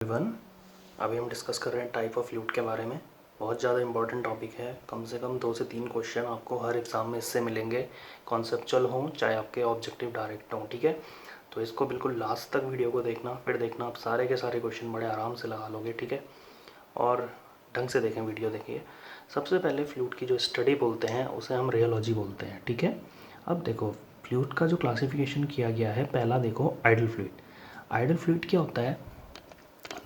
Everyone, अभी हम discuss कर रहे हैं टाइप ऑफ फ्लूइड के बारे में। बहुत ज़्यादा इंपॉर्टेंट टॉपिक है। कम से कम 2 से 3 क्वेश्चन आपको हर एग्ज़ाम में इससे मिलेंगे, कॉन्सेप्चुअल हों चाहे आपके ऑब्जेक्टिव डायरेक्ट हों। ठीक है, तो इसको बिल्कुल लास्ट तक वीडियो को देखना, फिर देखना आप सारे के सारे क्वेश्चन बड़े आराम से लगा लोगे। ठीक है, और ढंग से देखें, वीडियो देखिए। सबसे पहले फ्लूइड की जो स्टडी बोलते हैं उसे हम रियोलॉजी बोलते हैं। ठीक है, अब देखो फ्लूइड का जो क्लासिफिकेशन किया गया है, पहला देखो आइडल फ्लूइड। आइडल फ्लूइड क्या होता है?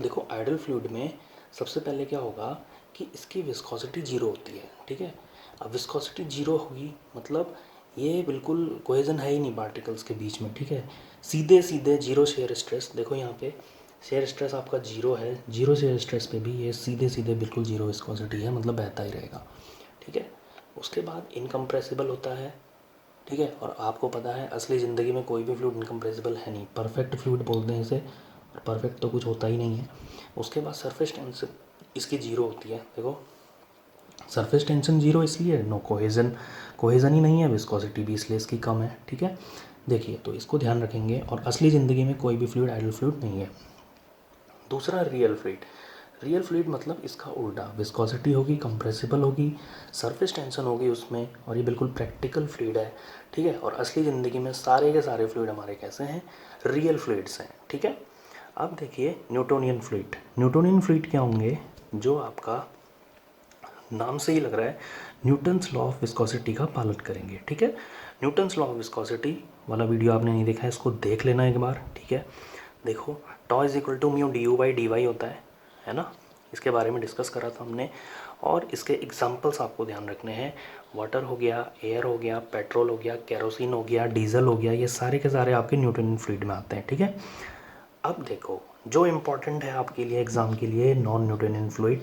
देखो आइडल फ्लूइड में सबसे पहले क्या होगा कि इसकी विस्कोसिटी जीरो होती है। ठीक है, अब विस्कोसिटी जीरो होगी मतलब ये बिल्कुल कोहेजन है ही नहीं पार्टिकल्स के बीच में। ठीक है, सीधे सीधे जीरो शेयर स्ट्रेस। देखो यहाँ पे शेयर स्ट्रेस आपका जीरो है, जीरो शेयर स्ट्रेस पे भी ये सीधे सीधे बिल्कुल जीरो विस्कोसिटी है, मतलब बहता ही रहेगा। ठीक है, उसके बाद इनकम्प्रेसिबल होता है। ठीक है, और आपको पता है असली ज़िंदगी में कोई भी फ्लूइड इनकम्प्रेसिबल है नहीं, परफेक्ट फ्लूइड बोलते हैं इसे, और परफेक्ट तो कुछ होता ही नहीं है। उसके बाद सरफेस टेंशन इसकी जीरो होती है। देखो सरफेस टेंशन जीरो इसलिए, नो कोहेजन, कोहेजन ही नहीं है, विस्कोसिटी भी इसलिए इसकी कम है। ठीक है, देखिए तो इसको ध्यान रखेंगे। और असली ज़िंदगी में कोई भी फ्लूइड आइडल फ्लूइड नहीं है। दूसरा रियल फ्लूइड। रियल फ्लूइड मतलब इसका उल्टा, विस्कोसिटी होगी, कंप्रेसिबल होगी, सरफेस टेंशन होगी उसमें, और ये बिल्कुल प्रैक्टिकल फ्लूइड है। ठीक है, और असली ज़िंदगी में सारे के सारे फ्लूइड हमारे कैसे हैं? रियल फ्लूइड्स हैं। ठीक है, अब देखिए न्यूटोनियन फ्लूइड। न्यूटोनियन फ्लूइड क्या होंगे? जो आपका नाम से ही लग रहा है, न्यूटन्स लॉ ऑफ विस्कोसिटी का पालन करेंगे। ठीक है, न्यूटन्स लॉ ऑफ विस्कोसिटी वाला वीडियो आपने नहीं देखा है, इसको देख लेना एक बार। ठीक है, देखो tau is equal to mu D U by D Y होता है ना, इसके बारे में डिस्कस करा था हमने। और इसके एग्जांपल्स आपको ध्यान रखने हैं। वाटर हो गया, एयर हो गया, पेट्रोल हो गया, केरोसिन हो गया, डीजल हो गया, ये सारे के सारे आपके न्यूटोनियन फ्लूइड में आते हैं। ठीक है, अब देखो जो इम्पोर्टेंट है आपके लिए एग्ज़ाम के लिए, नॉन न्यूटोनियन फ्लूइड।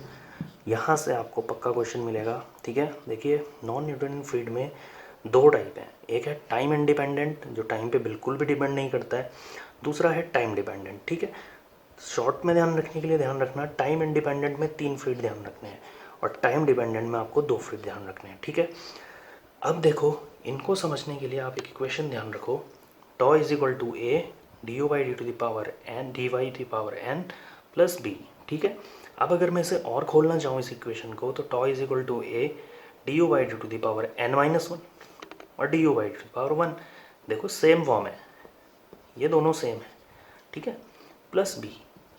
यहाँ से आपको पक्का क्वेश्चन मिलेगा। ठीक है, देखिए नॉन न्यूटोनियन फ्लूइड में 2 टाइप हैं। एक है टाइम इंडिपेंडेंट, जो टाइम पे बिल्कुल भी डिपेंड नहीं करता है। दूसरा है टाइम डिपेंडेंट। ठीक है, शॉर्ट में ध्यान रखने के लिए ध्यान रखना, टाइम इंडिपेंडेंट में 3 फ्लूइड ध्यान रखने हैं, और टाइम डिपेंडेंट में आपको 2 फ्लूइड ध्यान रखने हैं। ठीक है, अब देखो इनको समझने के लिए आप एक इक्वेशन ध्यान रखो, tau is equal to A D U by D to the power N D Y the power N plus B. ठीक है, अब अगर मैं इसे और खोलना चाहूँ इस इक्वेशन को, तो tau is equal to A D U by D to the power N minus one और D U by D to the power one. देखो सेम फॉर्म है, ये दोनों सेम है। ठीक है, प्लस बी।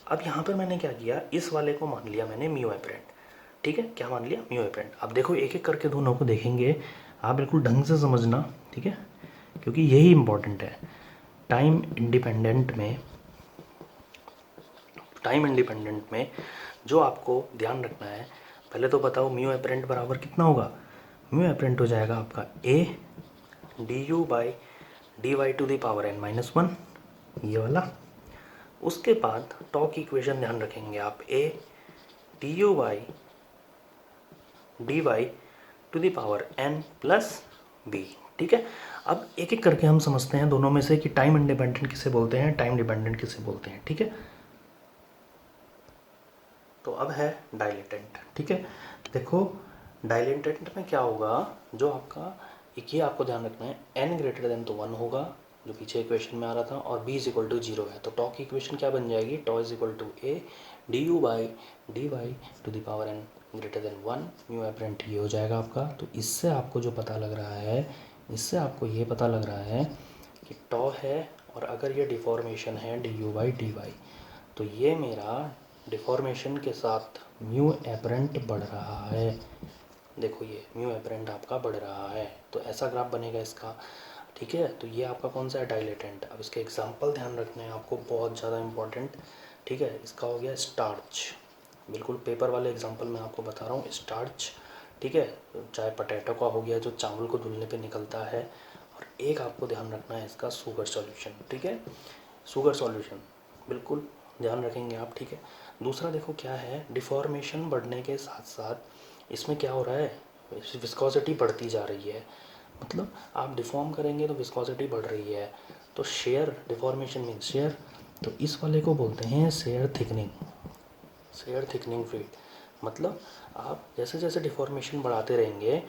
अब यहाँ पर मैंने क्या किया, इस वाले को मान लिया मैंने म्यू एपरेंट। ठीक है, क्या मान लिया? Mu apparent. अब देखो एक एक करके दोनों को देखेंगे, आप बिल्कुल ढंग से समझना। ठीक है, क्योंकि यही इंपॉर्टेंट है। टाइम इंडिपेंडेंट में जो आपको ध्यान रखना है, पहले तो बताओ म्यू एपरेंट बराबर कितना होगा? म्यू एपरेंट हो जाएगा आपका A D U by D Y to the power N minus one, ये वाला। उसके बाद टॉ की इक्वेशन ध्यान रखेंगे आप, A D U by D Y to the power N plus B. ठीक है, अब एक एक करके हम समझते हैं दोनों में से कि टाइम इंडिपेंडेंट किसे बोलते हैं, टाइम डिपेंडेंट किसे बोलते हैं। ठीक है, तो अब है डाइलेटेंट। ठीक है, देखो डाइलेटेंट में क्या होगा, जो आपका एक ये आपको ध्यान रखना है, एन ग्रेटर देन तो 1 होगा, जो पीछे इक्वेशन में आ रहा था, और बी इज इक्वल टू 0 है। तो टॉ की इक्वेशन क्या बन जाएगी? Tau is equal to A D U by D Y to the power N greater than 1, mu apparent ये हो जाएगा आपका। तो इससे आपको जो पता लग रहा है, इससे आपको ये पता लग रहा है कि टॉ है, और अगर ये डिफॉर्मेशन है D U by D Y, तो ये मेरा डिफॉर्मेशन के साथ म्यू एपरेंट बढ़ रहा है। देखो ये म्यू एपरेंट आपका बढ़ रहा है, तो ऐसा ग्राफ बनेगा इसका। ठीक है, तो ये आपका कौन सा है? डाइलेटेंट। अब इसके एग्जांपल ध्यान रखने हैं आपको, बहुत ज़्यादा इंपॉर्टेंट। ठीक है, इसका हो गया स्टार्च, बिल्कुल पेपर वाले एग्जांपल मैं आपको बता रहा हूँ, स्टार्च। ठीक है, चाहे पोटैटो का हो गया जो चावल को धुलने पे निकलता है। और एक आपको ध्यान रखना है इसका शुगर सॉल्यूशन। ठीक है, शुगर सॉल्यूशन बिल्कुल ध्यान रखेंगे आप। ठीक है, दूसरा देखो क्या है, डिफॉर्मेशन बढ़ने के साथ साथ इसमें क्या हो रहा है, विस्कोसिटी बढ़ती जा रही है। मतलब आप डिफॉर्म करेंगे तो विस्कोसिटी बढ़ रही है, तो शेयर, डिफॉर्मेशन मीन्स शेयर, तो इस वाले को बोलते हैं share thickening, share thickening fluid. मतलब आप जैसे जैसे डिफॉर्मेशन बढ़ाते रहेंगे,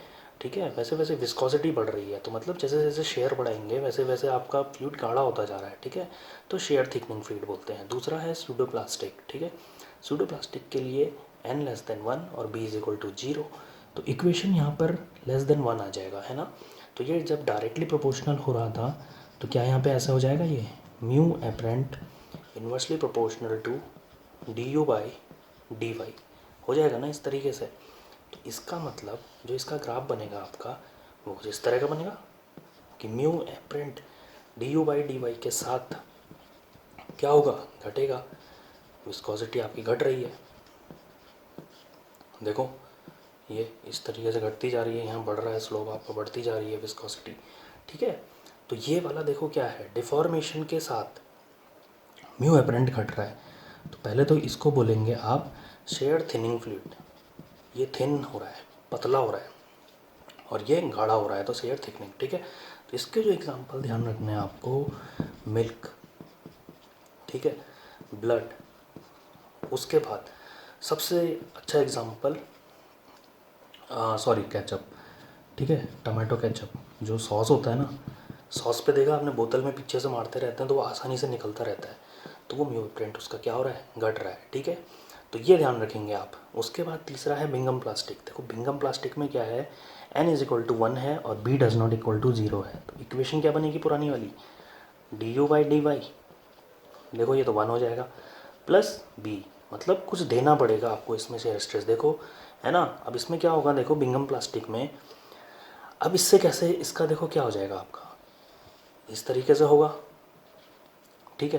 ठीक है, वैसे वैसे विस्कोसिटी बढ़ रही है, तो मतलब जैसे जैसे शेयर बढ़ाएंगे वैसे वैसे आपका फ्लूइड गाढ़ा होता जा रहा है। ठीक है, तो शेयर थिकनिंग फ्लूइड बोलते हैं। दूसरा है सूडोप्लास्टिक। ठीक है, सूडोप्लास्टिक के लिए n लेस देन 1 और b इज इक्वल टू 0, तो इक्वेशन यहाँ पर लेस देन 1 आ जाएगा, है ना। तो ये जब डायरेक्टली प्रोपोर्शनल हो रहा था तो क्या यहाँ पे ऐसा हो जाएगा, ये mu apparent inversely proportional to du by dy हो जाएगा ना इस तरीके से। तो इसका मतलब जो इसका ग्राफ बनेगा आपका वो कुछ इस तरह का बनेगा कि mu apparent du by dy के साथ क्या होगा, घटेगा, विस्कोसिटी आपकी घट रही है। देखो ये इस तरीके से घटती जा रही है, यहाँ बढ़ रहा है स्लोप आपका, बढ़ती जा रही है विस्कोसिटी। ठीक है, तो ये वाला देखो क्या है, डिफॉर्मेशन के साथ म्यू एपरेंट घट रहा है। तो पहले तो इसको बोलेंगे आप शेयर थिनिंग फ्लूइड, ये थिन हो रहा है, पतला हो रहा है, और ये गाढ़ा हो रहा है, तो शेयर थिकनिंग। ठीक है, तो इसके जो एग्जांपल ध्यान रखने हैं आपको, मिल्क, ठीक है, ब्लड, उसके बाद सबसे अच्छा एग्जांपल सॉरी केचप। ठीक है, टमाटो केचप, जो सॉस होता है ना, सॉस पे देखा आपने बोतल में पीछे से मारते रहते हैं तो वो आसानी से निकलता रहता है, तो वो म्यू एपरेंट उसका क्या हो रहा है, घट रहा है। ठीक है, तो ये ध्यान रखेंगे आप। उसके बाद तीसरा है बिंगम प्लास्टिक। देखो बिंगम प्लास्टिक में क्या है, n इज इक्वल टू 1 है और b does not equal to 0 है, तो इक्वेशन क्या बनेगी पुरानी वाली, du बाई dy, देखो ये तो 1 हो जाएगा, प्लस b, मतलब कुछ देना पड़ेगा आपको इसमें से स्ट्रेस, देखो है ना। अब इसमें क्या होगा, देखो बिंगम प्लास्टिक में, अब इससे कैसे, इसका देखो क्या हो जाएगा आपका, इस तरीके से होगा। ठीक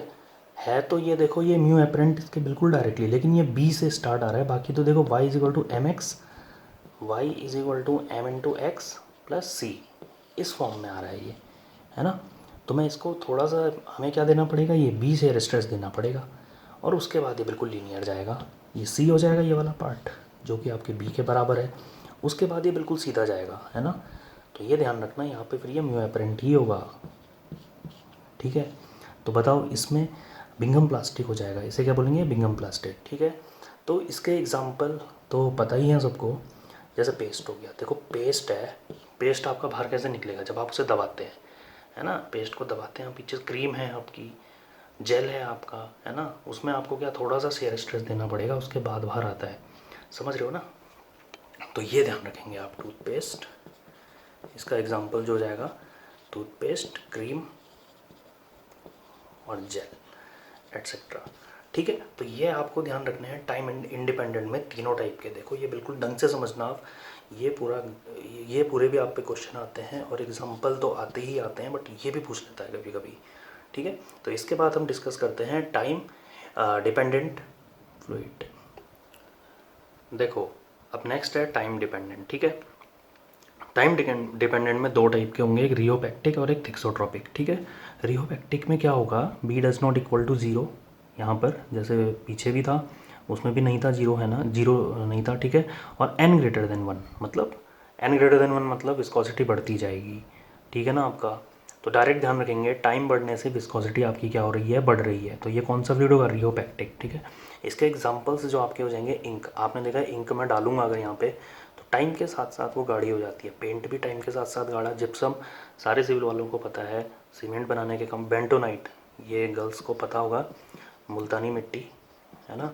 है तो ये देखो ये म्यू एपरेंट इसके बिल्कुल डायरेक्टली, लेकिन ये b से स्टार्ट आ रहा है, बाकी तो देखो y is equal to M X, Y is equal to M into X plus C, इस फॉर्म में आ रहा है ये, है ना। तो मैं इसको थोड़ा सा, हमें क्या देना पड़ेगा, ये b से स्ट्रेस देना पड़ेगा, और उसके बाद ये बिल्कुल लीनियर जाएगा, ये c हो जाएगा ये वाला पार्ट जो कि आपके b के बराबर है, उसके बाद ये बिल्कुल सीधा जाएगा, है ना। तो ये ध्यान रखना यहाँ पे फिर ये म्यू एपरेंट ही होगा। ठीक है, तो बताओ इसमें बिंगम प्लास्टिक हो जाएगा, इसे क्या बोलेंगे, बिंगम प्लास्टिक। ठीक है, तो इसके एग्जांपल तो पता ही है सबको, जैसे पेस्ट हो गया, देखो पेस्ट है, पेस्ट आपका बाहर कैसे निकलेगा, जब आप उसे दबाते हैं, है ना, पेस्ट को दबाते हैं, पीछे क्रीम है आपकी, जेल है आपका, है ना, उसमें आपको क्या थोड़ा सा शेयर स्ट्रेस देना पड़ेगा, उसके बाद बाहर आता है, समझ रहे हो ना। तो ये ध्यान रखेंगे आप, टूथपेस्ट, इसका एग्जांपल जो हो जाएगा टूथपेस्ट, क्रीम और जेल एट्सेट्रा। ठीक है, तो ये आपको ध्यान रखने हैं टाइम इंडिपेंडेंट में, तीनों टाइप के। देखो ये बिल्कुल ढंग से समझना आप, ये पूरे भी आप पे क्वेश्चन आते हैं और एग्जांपल तो आते ही आते हैं, बट ये भी पूछ लेता है कभी कभी। ठीक है, तो इसके बाद हम डिस्कस करते हैं टाइम डिपेंडेंट फ्लूइड। देखो अब नेक्स्ट है टाइम डिपेंडेंट। ठीक है, टाइम डिपेंडेंट में दो टाइप के होंगे, एक रियोपेक्टिक और एक थिक्सोट्रोपिक। ठीक है, रियोपेक्टिक में क्या होगा, b does not equal to 0, यहाँ पर जैसे पीछे भी था उसमें भी नहीं था 0, है ना, 0 नहीं था। ठीक है, और n ग्रेटर देन 1, मतलब n ग्रेटर देन 1 मतलब विस्कोसिटी बढ़ती जाएगी। ठीक है ना आपका, तो डायरेक्ट ध्यान रखेंगे टाइम बढ़ने से विस्कोसिटी आपकी क्या हो रही है, बढ़ रही है, तो ये कौन सा फ्लूइड होगा, रियोपेक्टिक। ठीक है, इसके एग्जाम्पल्स जो आपके हो जाएंगे, इंक, आपने देखा इंक मैं डालूंगा अगर यहाँ पे, तो टाइम के साथ साथ वो गाढ़ी हो जाती है, पेंट भी टाइम के साथ साथ गाढ़ा, जिप्सम सारे सिविल वालों को पता है, सीमेंट बनाने के काम, बेंटोनाइट ये गर्ल्स को पता होगा, मुल्तानी मिट्टी, है ना,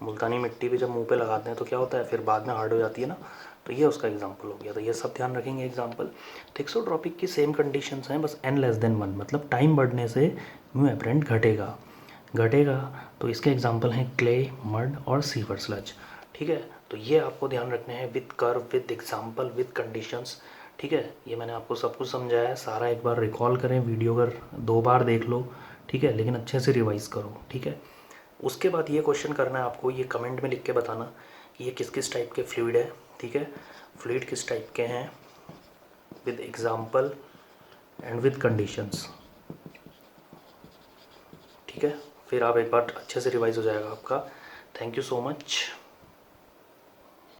मुल्तानी मिट्टी भी जब मुंह पे लगाते हैं तो क्या होता है, फिर बाद में हार्ड हो जाती है ना, तो ये उसका एग्जांपल हो गया। तो ये सब ध्यान रखेंगे एग्जांपल। थिक्सोट्रोपिक की सेम कंडीशंस हैं, बस n लेस देन 1, मतलब टाइम बढ़ने से म्यू एपरेंट घटेगा। तो इसके एग्जांपल हैं क्ले, मड और सीवर स्लज। ठीक है, तो ये आपको ध्यान रखने हैं with curve, with example, with conditions. ठीक है, ये मैंने आपको सब कुछ समझाया है, सारा एक बार रिकॉल करें, वीडियो अगर 2 बार देख लो, ठीक है, लेकिन अच्छे से रिवाइज करो। ठीक है, उसके बाद ये क्वेश्चन करना है आपको, ये कमेंट में लिख के बताना कि ये किस किस टाइप के फ्लूइड है। ठीक है, फ्लूइड किस टाइप के हैं, with example and with conditions. ठीक है, फिर आप एक बार अच्छे से रिवाइज हो जाएगा आपका। Thank you so much.